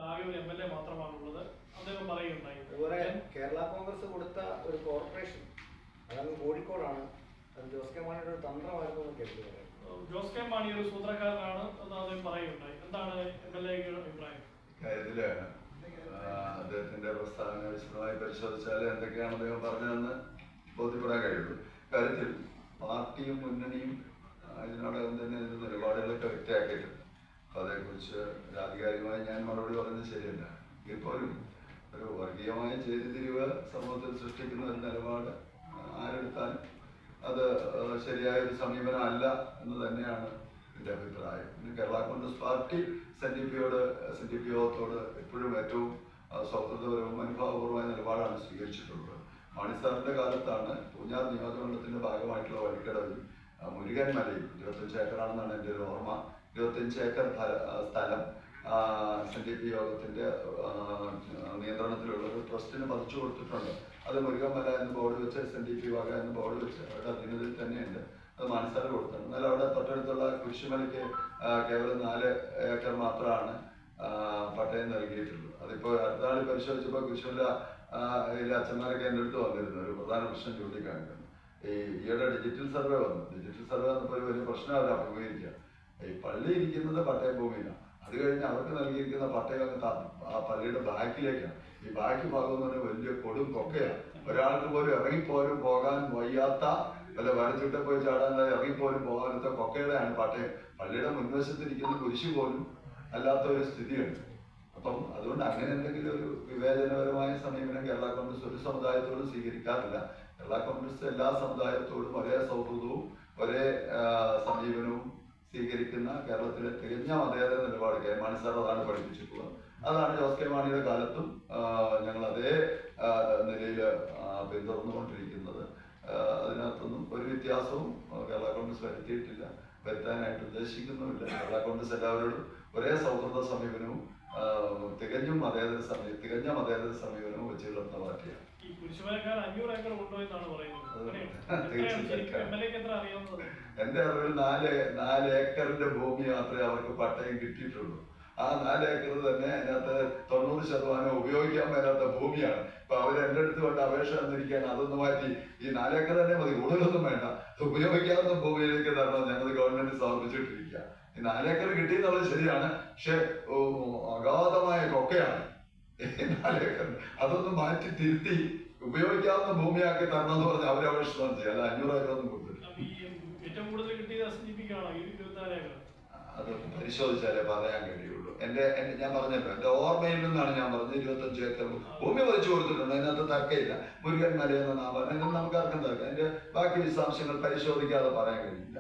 ആകെ ഒരു MLA മാത്രമാണുള്ളത്. അദ്ദേഹം പറയുകയുണ്ടായി. അതുപോലെ കേരള കോൺഗ്രസ് കൊടുത്ത ഒരു കോർപ്പറേഷൻ അതാണ് കോഴിക്കോടാണ്. അത് ജോസ് കെ മാണിയുടെ ഒരു തന്ത്രമായിരുന്നു എന്ന് കേട്ടു. ജോസ് കെ മാണി ഒരു സൂത്രക്കാരനാണ് എന്ന് അദ്ദേഹം പറയുകയുണ്ടായി. എന്താണ് MLAയുടെ അഭിപ്രായം? കാര്യത്തില് അദ്ദേഹത്തിന്റെ പ്രസ്താവന വിശദമായി പരിശോധിച്ചാൽ എന്തൊക്കെയാണ് അദ്ദേഹം പറഞ്ഞതെന്ന് ബോധ്യപ്പെടാൻ കഴിയുള്ളൂ. കാര്യത്തിൽ പാർട്ടിയും മുന്നണിയും ഇതിനോടകം തന്നെ ഇതിന്റെ നിലപാടുകളൊക്കെ വ്യക്തമാക്കിയിട്ടുണ്ട്. അപ്പൊ അതേക്കുറിച്ച് ആധികാരികമായി ഞാൻ മറുപടി പറയുന്നത് ശരിയല്ല. ഇപ്പോഴും ഒരു വർഗീയമായ ചേരിതിരിവ് സമൂഹത്തിൽ സൃഷ്ടിക്കുന്ന ഒരു നിലപാട് ആരെടുത്താലും അത് ശരിയായ ഒരു സമീപനമല്ല എന്ന് തന്നെയാണ് എൻ്റെ അഭിപ്രായം. പിന്നെ കേരള കോൺഗ്രസ് പാർട്ടി SNDP യോഗത്തോട് എപ്പോഴും ഏറ്റവും സൗഹൃദപരവും അനുഭാവപൂർവമായ നിലപാടാണ് സ്വീകരിച്ചിട്ടുള്ളത്. മാണി സാറിന്റെ കാലത്താണ് പൂഞ്ഞാർ നിയോജകമണ്ഡലത്തിന്റെ ഭാഗമായിട്ടുള്ള വഴിക്കടവിൽ മുരുകൻ മലയിൽ 25 ഏക്കറാണെന്നാണ് എൻ്റെ ഒരു ഓർമ്മ. 25 ഏക്കർ സ്ഥലം SNDP യോഗത്തിന്റെ നിയന്ത്രണത്തിലുള്ള ഒരു ട്രസ്റ്റിന് പതിച്ചു കൊടുത്തിട്ടുണ്ട്. അത് മുരുകൻമല എന്ന് ബോർഡ് വെച്ച് SNDP വക എന്ന് ബോർഡ് വെച്ച് അവരുടെ അധീനതയിൽ തന്നെയുണ്ട്. അത് മാണിസാറ് കൊടുത്തിട്ടുണ്ട്. എന്നാൽ അവിടെ തൊട്ടടുത്തുള്ള കുരിശുമലയ്ക്ക് കേവലം 4 ഏക്കർ മാത്രമാണ് പട്ടയം നൽകിയിട്ടുള്ളൂ. അതിപ്പോൾ അടുത്ത ആൾ പരിശോധിച്ചപ്പോൾ കുരിശുമല അച്ഛന്മാരൊക്കെ എൻ്റെ അടുത്ത് വന്നിരുന്നു. ഒരു പ്രധാന പ്രശ്നം ചൂണ്ടിക്കാണിക്കുന്നു. ഈയിടെ ഡിജിറ്റൽ സർവേ വന്നു. ഡിജിറ്റൽ സർവേ വന്നപ്പോൾ ഒരു വലിയ പ്രശ്നം അവർ അഭിമുഖീകരിക്കുക. ഈ പള്ളി ഇരിക്കുന്നത് പട്ടയ ഭൂമിയിലാണ്. അത് കഴിഞ്ഞ് അവർക്ക് നൽകിയിരിക്കുന്ന പട്ടയം ആ പള്ളിയുടെ ബാക്കിലേക്കാണ്. ഈ ബാക്കി ഭാഗം എന്ന് പറഞ്ഞാൽ വലിയ കൊടും കൊക്കയാണ്. ഒരാൾക്ക് പോലും ഇറങ്ങിപ്പോലും പോകാൻ വയ്യാത്ത, വല്ല വരച്ചുട്ടെ പോയി ചാടാൻ ഇറങ്ങിപ്പോലും പോകാത്ത കൊക്കയുടെയാണ് പട്ടയം. പള്ളിയുടെ മുൻവശത്തിരിക്കുന്ന കുരിശ് പോലും അല്ലാത്ത ഒരു സ്ഥിതിയുണ്ട്. അപ്പം അതുകൊണ്ട് അങ്ങനെ എന്തെങ്കിലും ഒരു വിവേചനപരമായ സമീപനം കേരള കോൺഗ്രസ് ഒരു സമുദായത്തോടും സ്വീകരിക്കാറില്ല. കേരള കോൺഗ്രസ് എല്ലാ സമുദായത്തോടും ഒരേ സൗഹൃദവും ഒരേ സമീപനവും സ്വീകരിക്കുന്ന കേരളത്തിലെ തികഞ്ഞ മതേതര നിലപാട് കെ മാണി സാർ അതാണ് പഠിപ്പിച്ചിട്ടുള്ളത്. അതാണ് ജോസ് കെ മാണിയുടെ കാലത്തും ഞങ്ങൾ അതേ നിലയിൽ പിന്തുടർന്നുകൊണ്ടിരിക്കുന്നത്. അതിനകത്തൊന്നും ഒരു വ്യത്യാസവും കേരള കോൺഗ്രസ് വരുത്തിയിട്ടില്ല, വരുത്താനായിട്ട് ഉദ്ദേശിക്കുന്നുമില്ല. കേരള കോൺഗ്രസ് എല്ലാവരോടും ഒരേ സൗഹൃദ സമീപനവും തികഞ്ഞ മതേതര സമീപനവും വെച്ച് കിടന്ന പാർട്ടിയാണ്. എന്റെ അറിവിൽ 4 ഏക്കറിന്റെ ഭൂമി മാത്രമേ അവർക്ക് പട്ടയം കിട്ടിയിട്ടുള്ളൂ. ആ 4 ഏക്കർ തന്നെ അതിനകത്ത് 90% ഉപയോഗിക്കാൻ മേലാത്ത ഭൂമിയാണ്. ഇപ്പൊ അവർ എന്റെ അടുത്ത് കൊണ്ട് അപേക്ഷ തന്നിരിക്കുകയാണ്, അതൊന്ന് മാറ്റി ഈ 4 ഏക്കർ തന്നെ മതി, കൂടുതലൊന്നും വേണ്ട, ഉപയോഗിക്കാവുന്ന ഭൂമിയിലേക്ക് തരണം ഞങ്ങൾ ഗവൺമെന്റ് സമർപ്പിച്ചിട്ടിരിക്കുക. ഈ 4 ഏക്കർ കിട്ടിയെന്നുള്ളത് ശരിയാണ്, പക്ഷെ അഗാധമായ കൊക്കയാണ് 4 ഏക്കർ. അതൊന്ന് മാറ്റി തിരുത്തി ഉപയോഗിക്കാവുന്ന ഭൂമിയാക്കി തരണം എന്ന് പറഞ്ഞ് അവർ അപേക്ഷ ചെയ്യാം. അല്ല 500 ഏക്കർ ഒന്നും കൊടുത്തില്ല. അത് പരിശോധിച്ചാലേ പറയാൻ കഴിയുള്ളൂ. ഞാൻ പറഞ്ഞല്ലോ, എന്റെ ഓർമ്മയിൽ നിന്നാണ് ഞാൻ പറഞ്ഞത് 25 ഏക്കർ ഭൂമി പതിച്ചു കൊടുത്തിട്ടുണ്ട്. അതിനകത്ത് തർക്കമില്ല. മുരുകൻ മലയെന്ന നാമം നമുക്ക് ആർക്കും തർക്കം. അതിന്റെ ബാക്കി വിശദാംശങ്ങൾ പരിശോധിക്കാതെ പറയാൻ കഴിയില്ല.